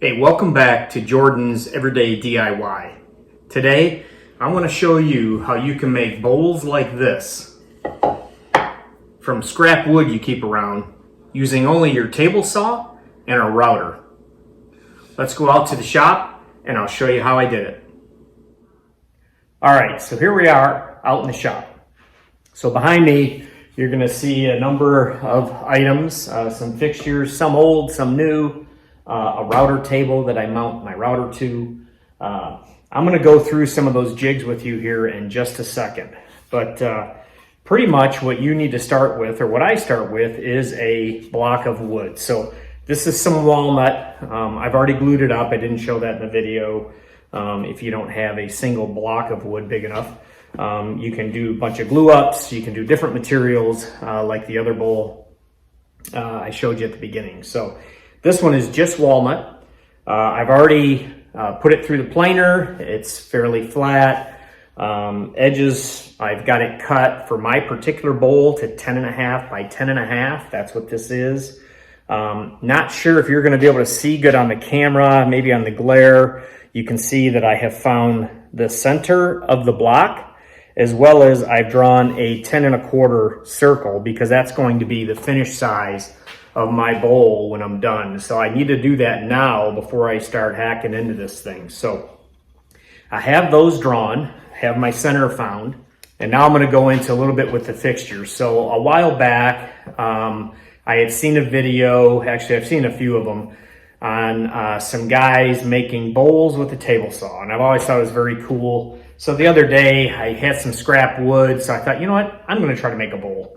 Hey, welcome back to Jordan's Everyday DIY. Today, I want to show you how you can make bowls like this from scrap wood you keep around using only your table saw and a router. Let's go out to the shop and I'll show you how I did it. Alright, so here we are out in the shop. So behind me, you're going to see a number of items, some fixtures, some old, some new. A router table that I mount my router to. I'm going to go through some of those jigs with you here in just a second. But pretty much what you need to start with, or what I start with, is a block of wood. So this is some walnut. I've already glued it up. I didn't show that in the video. If you don't have a single block of wood big enough, you can do a bunch of glue ups. You can do different materials like the other bowl I showed you at the beginning. So this one is just walnut. I've already put it through the planer. It's fairly flat. Edges, I've got it cut for my particular bowl to 10.5 by 10.5. That's what this is. Not sure if you're going to be able to see good on the camera, maybe on the glare. You can see that I have found the center of the block, as well as I've drawn a 10.25 circle because that's going to be the finished size of my bowl when I'm done. So I need to do that now before I start hacking into this thing. So I have those drawn, have my center found, and now I'm going to go into a little bit with the fixtures. So a while back, I had seen a video, actually I've seen a few of them, on some guys making bowls with a table saw, and I've always thought it was very cool. So the other day I had some scrap wood, so I thought, you know what, I'm going to try to make a bowl.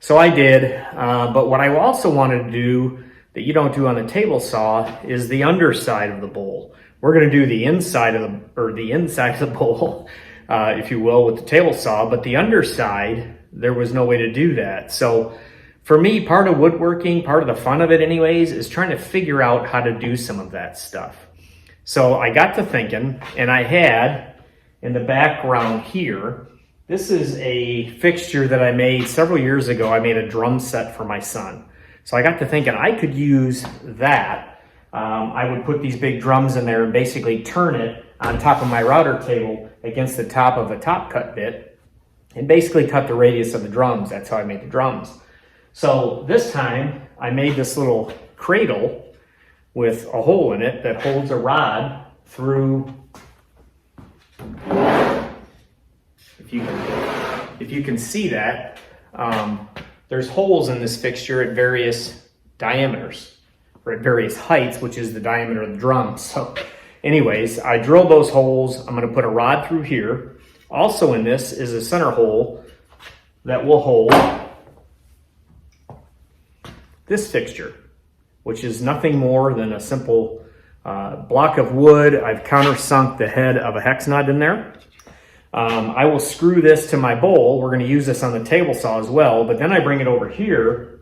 So I did, but what I also wanted to do that you don't do on the table saw is the underside of the bowl. We're going to do the inside of the bowl, if you will, with the table saw, but the underside, there was no way to do that. So for me, part of woodworking, part of the fun of it anyways, is trying to figure out how to do some of that stuff. So I got to thinking, and I had in the background here, this is a fixture that I made several years ago. I made a drum set for my son. So I got to thinking I could use that. I would put these big drums in there and basically turn it on top of my router table against the top of a top cut bit and basically cut the radius of the drums. That's how I made the drums. So this time I made this little cradle with a hole in it that holds a rod through. If you can see that, there's holes in this fixture at various diameters, or at various heights, which is the diameter of the drum. So anyways, I drilled those holes. I'm going to put a rod through here. Also in this is a center hole that will hold this fixture, which is nothing more than a simple block of wood. I've countersunk the head of a hex nut in there. I will screw this to my bowl. We're going to use this on the table saw as well, but then I bring it over here.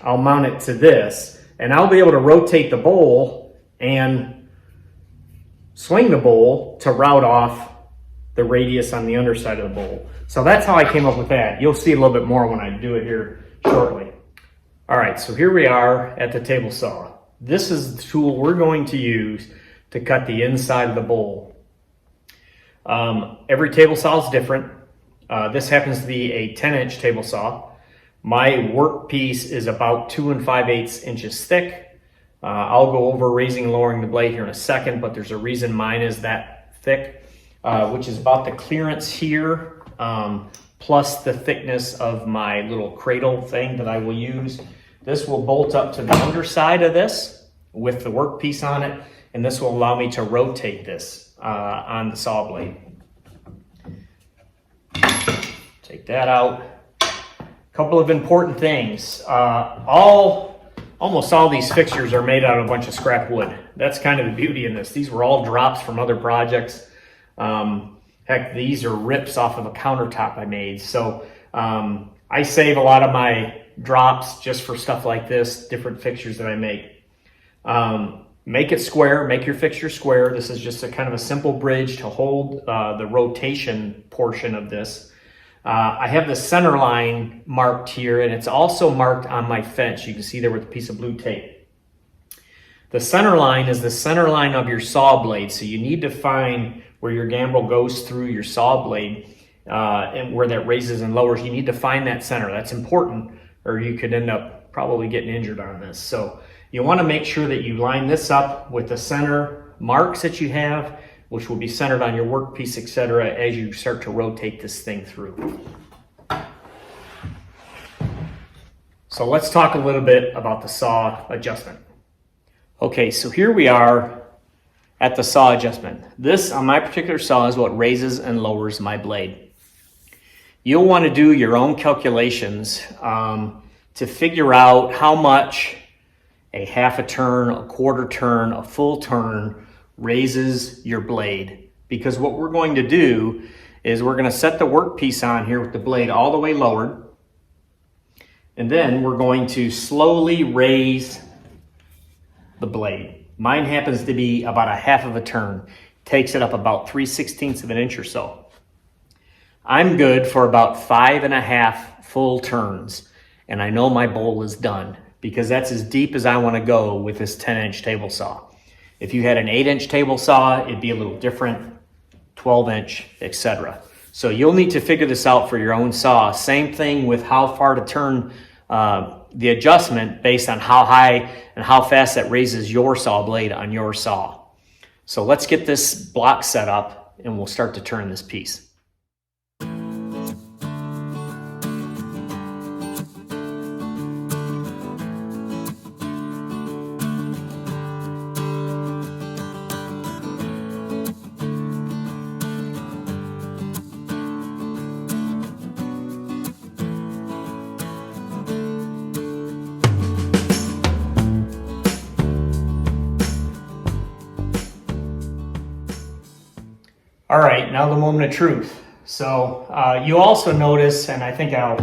I'll mount it to this, and I'll be able to rotate the bowl and swing the bowl to route off the radius on the underside of the bowl. So that's how I came up with that. You'll see a little bit more when I do it here shortly. All right, so here we are at the table saw. This is the tool we're going to use to cut the inside of the bowl. Every table saw is different. This happens to be a 10-inch table saw. My work piece is about 2 5/8 inches thick. I'll go over raising and lowering the blade here in a second, but there's a reason mine is that thick, which is about the clearance here, plus the thickness of my little cradle thing that I will use. This will bolt up to the underside of this with the work piece on it, and this will allow me to rotate this on the saw blade. Take that out. Couple of important things. Almost all these fixtures are made out of a bunch of scrap wood. That's kind of the beauty in this. These were all drops from other projects. Heck, these are rips off of a countertop I made. So I save a lot of my drops just for stuff like this, different fixtures that I make. Make it square, make your fixture square. This is just a kind of a simple bridge to hold the rotation portion of this. I have the center line marked here, and it's also marked on my fence. You can see there with a piece of blue tape. The center line is the center line of your saw blade. So you need to find where your gambrel goes through your saw blade and where that raises and lowers. You need to find that center. That's important, or you could end up probably getting injured on this. So you want to make sure that you line this up with the center marks that you have, which will be centered on your workpiece, etc., as you start to rotate this thing through. So let's talk a little bit about the saw adjustment. Okay, so here we are at the saw adjustment. This, on my particular saw, is what raises and lowers my blade. You'll want to do your own calculations to figure out how much a half a turn, a quarter turn, a full turn raises your blade. Because what we're going to do is we're going to set the workpiece on here with the blade all the way lowered. And then we're going to slowly raise the blade. Mine happens to be about a half of a turn. Takes it up about 3/16 of an inch or so. I'm good for about 5.5 full turns. And I know my bowl is done because that's as deep as I want to go with this 10-inch table saw. If you had an 8-inch table saw, it'd be a little different, 12-inch, etc. So you'll need to figure this out for your own saw. Same thing with how far to turn the adjustment based on how high and how fast that raises your saw blade on your saw. So let's get this block set up and we'll start to turn this piece. All right, now the moment of truth. So you also notice, and I think I'll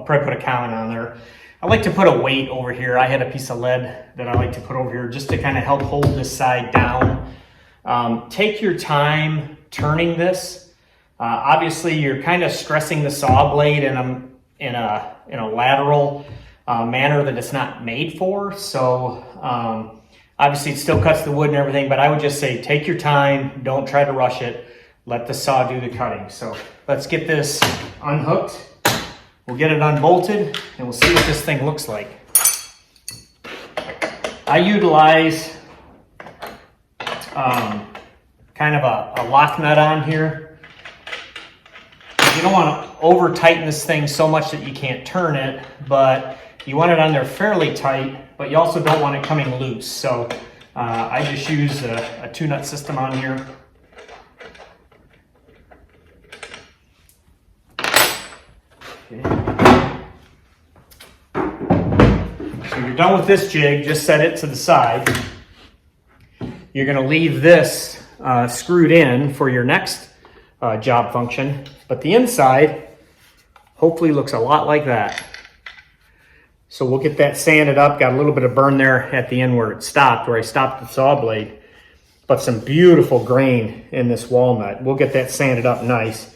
probably put a comment on there, I like to put a weight over here. I had a piece of lead that I like to put over here just to kind of help hold this side down. Take your time turning this. Obviously, you're kind of stressing the saw blade in a lateral manner that it's not made for. So obviously, it still cuts the wood and everything, but I would just say take your time. Don't try to rush it. Let the saw do the cutting. So let's get this unhooked. We'll get it unbolted and we'll see what this thing looks like. I utilize kind of a lock nut on here. You don't want to over tighten this thing so much that you can't turn it, but you want it on there fairly tight, but you also don't want it coming loose. So I just use a 2-nut system on here. Okay. So you're done with this jig, just set it to the side. You're going to leave this screwed in for your next job function, but the inside hopefully looks a lot like that. So we'll get that sanded up, got a little bit of burn there at the end where it stopped, where I stopped the saw blade, but some beautiful grain in this walnut. We'll get that sanded up nice.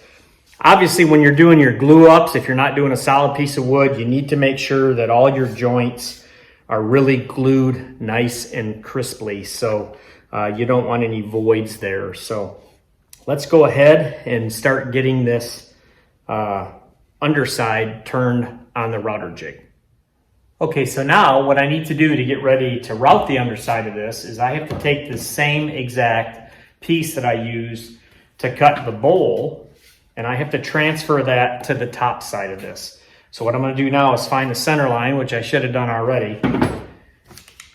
Obviously, when you're doing your glue ups, if you're not doing a solid piece of wood, you need to make sure that all your joints are really glued nice and crisply. So you don't want any voids there. So let's go ahead and start getting this underside turned on the router jig. Okay, so now what I need to do to get ready to route the underside of this is I have to take the same exact piece that I use to cut the bowl, and I have to transfer that to the top side of this. So what I'm going to do now is find the center line, which I should have done already,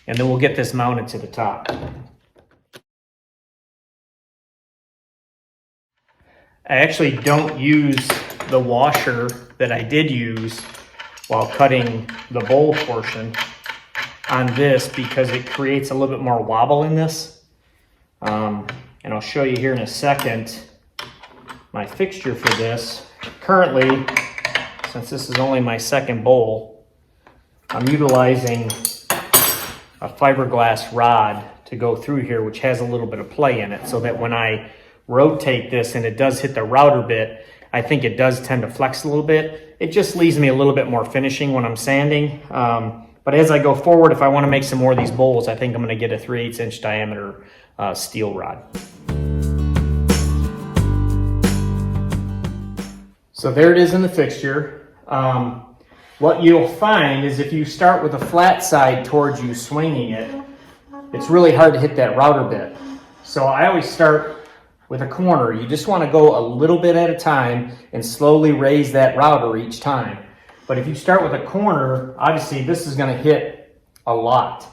and then we'll get this mounted to the top. I actually don't use the washer that I did use while cutting the bowl portion on this because it creates a little bit more wobble in this. And I'll show you here in a second my fixture for this. Currently, since this is only my second bowl, I'm utilizing a fiberglass rod to go through here, which has a little bit of play in it, so that when I rotate this and it does hit the router bit, I think it does tend to flex a little bit. It just leaves me a little bit more finishing when I'm sanding, But as I go forward, if I want to make some more of these bowls, I think I'm going to get a 3/8 inch diameter steel rod. So there it is in the fixture. What you'll find is if you start with a flat side towards you swinging it, it's really hard to hit that router bit. So I always start with a corner. You just want to go a little bit at a time and slowly raise that router each time. But if you start with a corner, obviously this is going to hit a lot.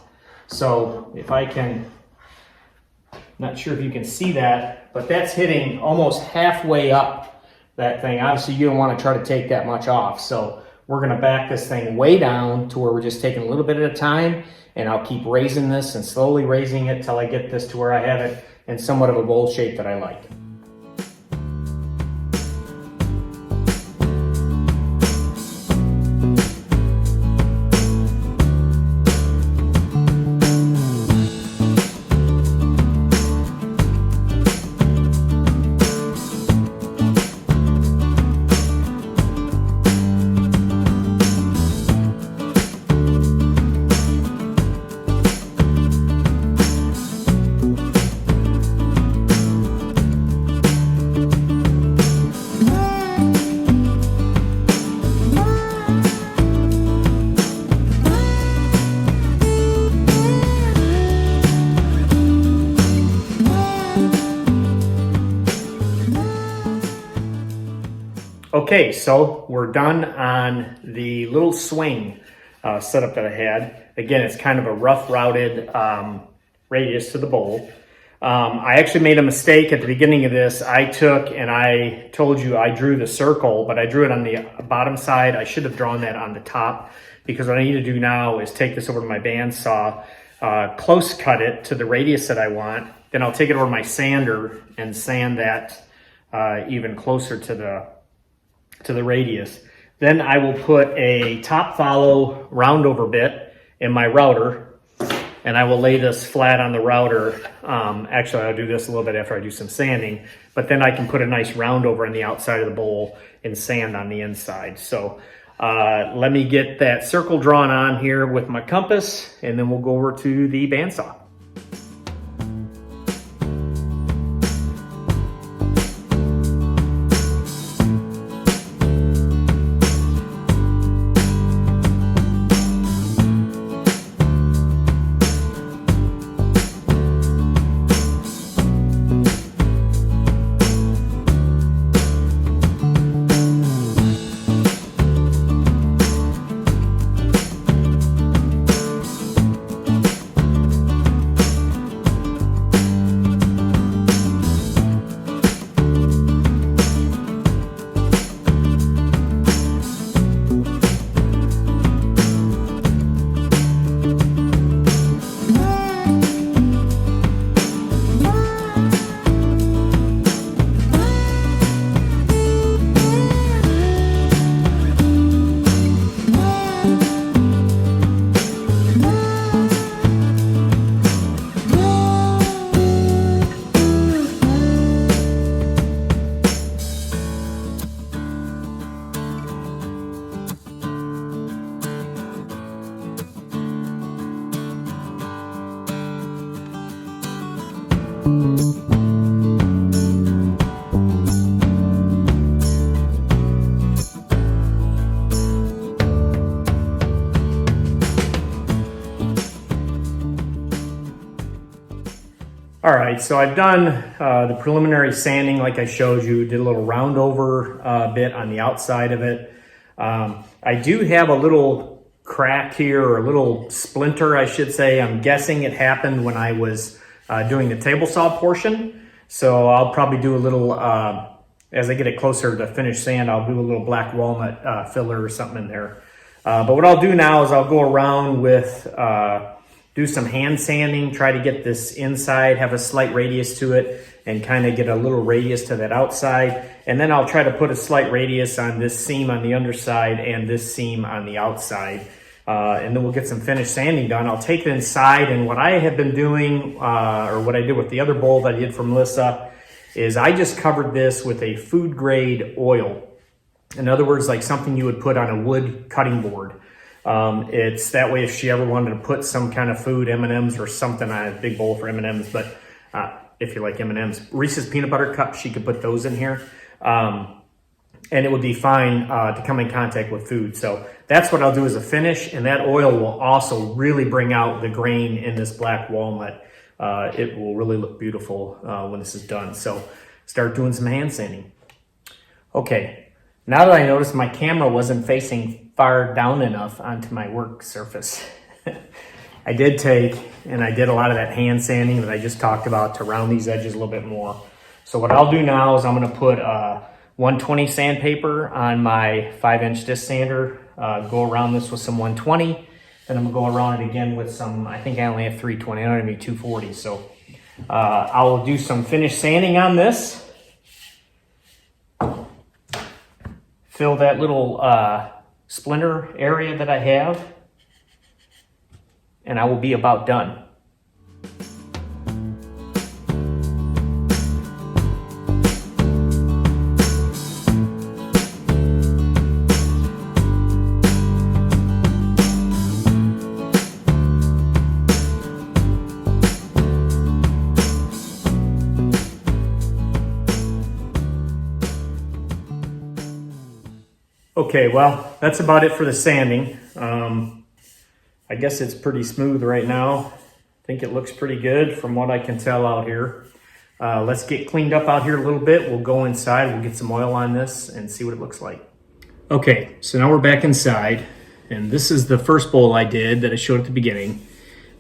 So if I can, not sure if you can see that, but that's hitting almost halfway up that thing. Obviously you don't want to try to take that much off. So we're going to back this thing way down to where we're just taking a little bit at a time, and I'll keep raising this and slowly raising it till I get this to where I have it in somewhat of a bowl shape that I like. Okay, so we're done on the little swing setup that I had. Again, it's kind of a rough routed radius to the bowl. I actually made a mistake at the beginning of this. I took and I told you I drew the circle, but I drew it on the bottom side. I should have drawn that on the top, because what I need to do now is take this over to my bandsaw, close cut it to the radius that I want. Then I'll take it over my sander and sand that even closer to the radius. Then I will put a top follow roundover bit in my router, and I will lay this flat on the router. Actually, I'll do this a little bit after I do some sanding, but then I can put a nice roundover on the outside of the bowl and sand on the inside. So let me get that circle drawn on here with my compass, and then we'll go over to the bandsaw. All right, so I've done the preliminary sanding like I showed you, did a little round over bit on the outside of it. I do have a little crack here, or a little splinter, I should say. I'm guessing it happened when I was doing the table saw portion. So I'll probably do a little, as I get it closer to finished sand, I'll do a little black walnut filler or something in there. But what I'll do now is I'll go around with, do some hand sanding, try to get this inside, have a slight radius to it, and kind of get a little radius to that outside. And then I'll try to put a slight radius on this seam on the underside and this seam on the outside. And then we'll get some finished sanding done. I'll take it inside, and what I have been doing, or what I did with the other bowl that I did for Melissa, is I just covered this with a food grade oil. In other words, like something you would put on a wood cutting board. It's that way if she ever wanted to put some kind of food, M&Ms or something, I have a big bowl for M&Ms, but if you like M&Ms, Reese's peanut butter cups, she could put those in here. And it would be fine to come in contact with food. So that's what I'll do as a finish, and that oil will also really bring out the grain in this black walnut. It will really look beautiful when this is done. So start doing some hand sanding. Okay, now that I noticed my camera wasn't facing far down enough onto my work surface, I did take and I did a lot of that hand sanding that I just talked about to round these edges a little bit more. So what I'll do now is I'm going to put 120 sandpaper on my 5-inch disc sander, go around this with some 120, and I'm gonna go around it again with some, I think I only have 320, I don't have any 240. So I'll do some finish sanding on this. Fill that little splinter area that I have, and I will be about done. Okay, well, that's about it for the sanding. I guess it's pretty smooth right now. I think it looks pretty good from what I can tell out here. Let's get cleaned up out here a little bit. We'll go inside, we'll get some oil on this and see what it looks like. Okay, so now we're back inside, and this is the first bowl I did that I showed at the beginning.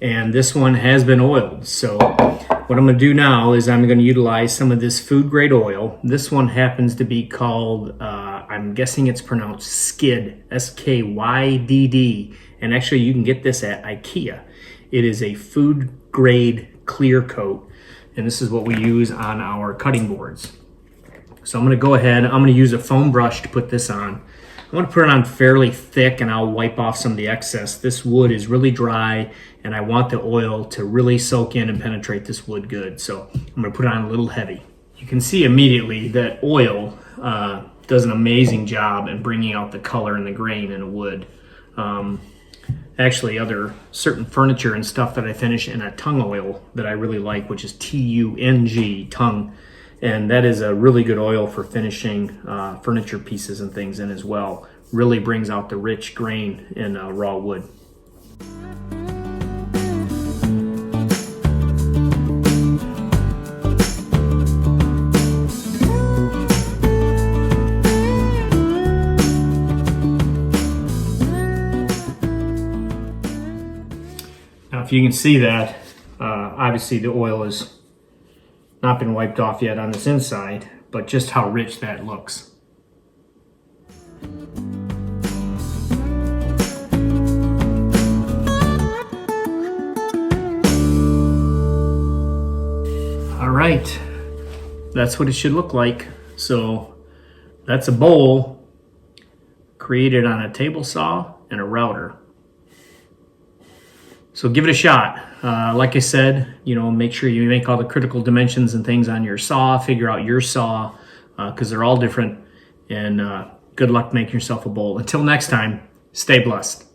And this one has been oiled. So what I'm gonna do now is I'm gonna utilize some of this food grade oil. This one happens to be called, I'm guessing it's pronounced Skid, S-K-Y-D-D. And actually you can get this at IKEA. It is a food grade clear coat. And this is what we use on our cutting boards. So I'm gonna go ahead, I'm gonna use a foam brush to put this on. I'm gonna put it on fairly thick and I'll wipe off some of the excess. This wood is really dry and I want the oil to really soak in and penetrate this wood good. So I'm gonna put it on a little heavy. You can see immediately that oil does an amazing job in bringing out the color and the grain in a wood. Actually, other certain furniture and stuff that I finish in a tung oil that I really like, which is T-U-N-G, tung. And that is a really good oil for finishing furniture pieces and things in as well. Really brings out the rich grain in raw wood. Now, if you can see that, obviously the oil has not been wiped off yet on this inside, but just how rich that looks. All right, that's what it should look like. So that's a bowl created on a table saw and a router. So give it a shot. Like I said, make sure you make all the critical dimensions and things on your saw, figure out your saw, because they're all different, and good luck making yourself a bowl. Until next time, stay blessed.